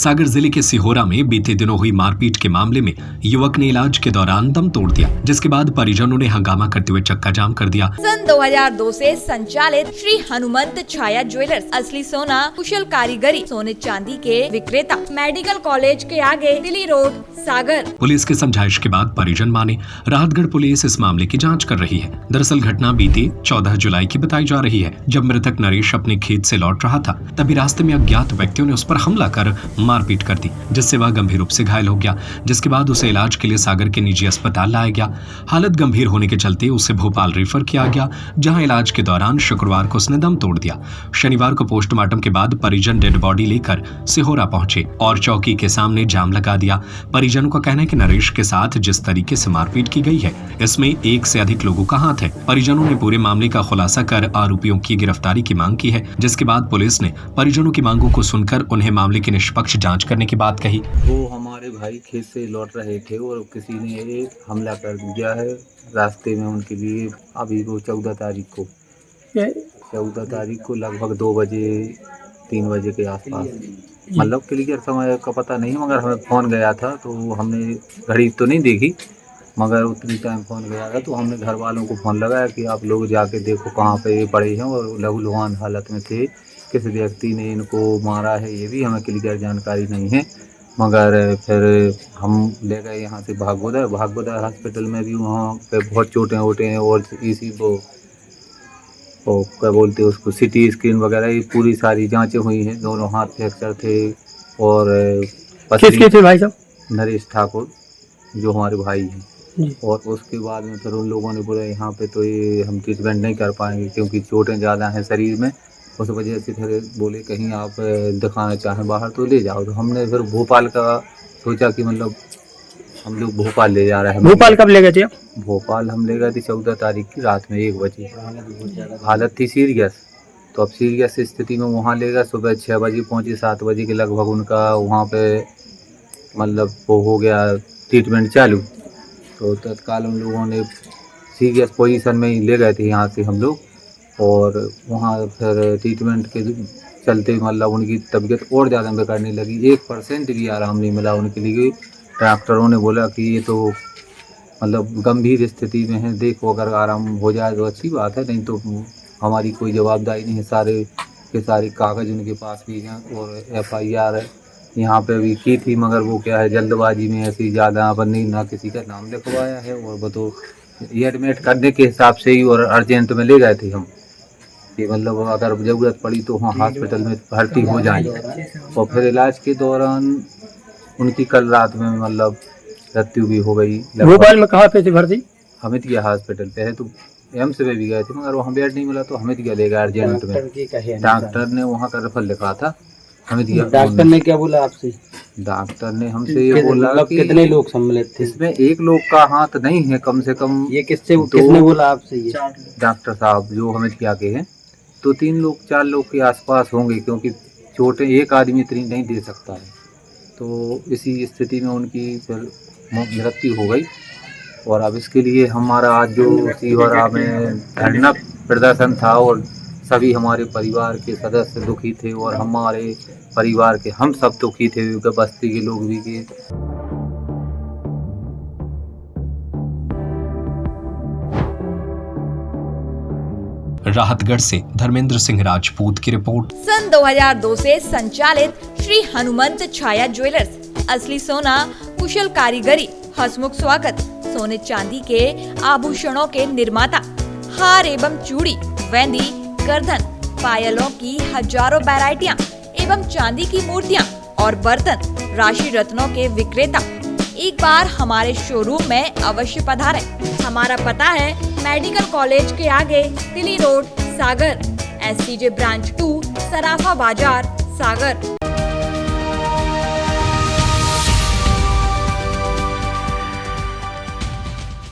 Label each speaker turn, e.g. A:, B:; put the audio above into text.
A: सागर जिले के सिहोरा में बीते दिनों हुई मारपीट के मामले में युवक ने इलाज के दौरान दम तोड़ दिया, जिसके बाद परिजनों ने हंगामा करते हुए चक्का जाम कर दिया।
B: सन 2002 से संचालित श्री हनुमंत छाया ज्वेलर्स असली सोना कुशल कारीगरी सोने चांदी के विक्रेता मेडिकल कॉलेज के आगे दिल्ली रोड सागर।
A: पुलिस की समझाइश के बाद परिजन माने। राहतगढ़ पुलिस इस मामले की जांच कर रही है। दरअसल घटना बीती 14 जुलाई की बताई जा रही है, जब मृतक नरेश अपने खेत से लौट रहा था। तभी रास्ते में अज्ञात व्यक्तियों ने उस पर हमला कर मारपीट कर दी, जिससे वह गंभीर रूप से घायल हो गया, जिसके बाद उसे इलाज के लिए सागर के निजी अस्पताल लाया गया। हालत गंभीर होने के चलते उसे भोपाल रेफर किया गया, जहां इलाज के दौरान शुक्रवार को उसने दम तोड़ दिया। शनिवार को पोस्टमार्टम के बाद परिजन डेड बॉडी लेकर सिहोरा पहुंचे और चौकी के सामने जाम लगा दिया। परिजनों का कहना है कि नरेश के साथ जिस तरीके से मारपीट की गई है, इसमें एक से अधिक लोगों का हाथ है। परिजनों ने पूरे मामले का खुलासा कर आरोपियों की गिरफ्तारी की मांग की है, जिसके बाद पुलिस ने परिजनों की मांगों को सुनकर उन्हें मामले की निष्पक्ष जांच करने की बात कही।
C: वो हमारे भाई खेत से लौट रहे थे और किसी ने हमला कर दिया है रास्ते में उनके लिए। अभी वो 14 तारीख को लगभग 2 बजे 3 बजे के आसपास, मतलब क्लियर समय का पता नहीं, मगर हमें फ़ोन गया था तो हमने घड़ी तो नहीं देखी, मगर उतनी टाइम फ़ोन गया था तो हमने घर वालों को फ़ोन लगाया कि आप लोग जाके देखो कहाँ पे ये पड़े हैं और लहूलुहान हालत में थे। किस व्यक्ति ने इनको मारा है ये भी हमें क्लियर जानकारी नहीं है, मगर फिर हम ले गए यहाँ से भागवदर हॉस्पिटल में भी वहाँ पे बहुत चोटें वोटें हैं और इसी वो क्या बोलते हैं उसको सिटी स्कैन वगैरह ये पूरी सारी जांचें हुई हैं। दोनों हाथ फ्रैक्चर थे और
D: किसके थे भाई साहब?
C: नरेश ठाकुर जो हमारे भाई हैं। और उसके बाद में फिर उन लोगों ने बोला यहाँ पे तो ये हम ट्रीटमेंट नहीं कर पाएंगे क्योंकि चोटें ज़्यादा हैं शरीर में। उस वजह से फिर बोले कहीं आप दिखाना चाहें बाहर तो ले जाओ। तो हमने फिर भोपाल का सोचा कि मतलब हम लोग भोपाल ले जा रहे हैं।
D: भोपाल कब ले गए थे आप?
C: भोपाल हम ले गए थे 14 तारीख की रात में 1 बजे। हालत थी सीरियस, तो अब सीरियस स्थिति में वहाँ ले गए। सुबह 6 बजे पहुँचे, 7 बजे के लगभग उनका वहाँ पे मतलब वो हो गया ट्रीटमेंट चालू। तो तत्काल उन लोगों ने सीरियस पोजीशन में ही ले गए थे यहाँ से हम लोग, और वहाँ फिर ट्रीटमेंट के चलते मतलब उनकी तबीयत और ज़्यादा बिगड़ने लगी। 1% भी आराम नहीं मिला उनके लिए। डॉक्टरों ने बोला कि ये तो मतलब गंभीर स्थिति में है, देखो अगर आराम हो जाए तो अच्छी बात है, नहीं तो हमारी कोई जवाबदारी नहीं है। सारे के सारे कागज़ उनके पास भी हैं और FIR यहाँ पे भी की थी, मगर वो क्या है जल्दबाजी में ऐसी ज़्यादा अपन नहीं ना किसी का नाम लिखवाया है। और वो तो ये एडमिट करने के हिसाब से ही और अर्जेंट में ले गए थे हम कि मतलब अगर ज़रूरत पड़ी तो वहाँ हॉस्पिटल में भर्ती हो जाएंगे। और फिर इलाज के दौरान उनकी कल रात में मतलब मृत्यु भी हो गई।
D: भोपाल में कहाँ पे थे भर्ती?
C: हमिदिया हॉस्पिटल पे है, तो एम्स में भी गए थे मगर वहाँ बेड नहीं मिला तो हमिदिया ले गए अर्जेंट में। डॉक्टर ने वहाँ का रेफर लिखा था हमिदिया।
D: डॉक्टर ने क्या बोला आपसे?
C: डॉक्टर ने हमसे ये बोला कि
D: कितने लोग सम्मिलित थे
C: इसमें? एक लोग का हाथ नहीं है, कम से कम
D: ये किसने बोला आपसे? ये
C: डॉक्टर साहब जो हमिदिया के हैं, तो 3 लोग 4 लोग के आसपास होंगे, क्योंकि चोटें एक आदमी इतनी नहीं दे सकता है। तो इसी स्थिति में उनकी फिर मृत्यु हो गई। और अब इसके लिए हमारा आज जो सिहोरा में धरना प्रदर्शन था और सभी हमारे परिवार के सदस्य दुखी थे और हमारे परिवार के हम सब दुखी थे, बस्ती के लोग भी के।
A: राहतगढ़ से धर्मेंद्र सिंह राजपूत की रिपोर्ट।
B: सन 2002 से संचालित श्री हनुमंत छाया ज्वेलर्स असली सोना कुशल कारीगरी हसमुख स्वागत सोने चांदी के आभूषणों के निर्माता, हार एवं चूड़ी, वेंदी, गर्दन, पायलों की हजारों वैरायटियां एवं चांदी की मूर्तियां और बर्तन, राशि रत्नों के विक्रेता। एक बार हमारे शोरूम में अवश्य पधारें। हमारा पता है मेडिकल कॉलेज के आगे दिल्ली रोड सागर, SCJ ब्रांच 2 सराफा बाजार सागर।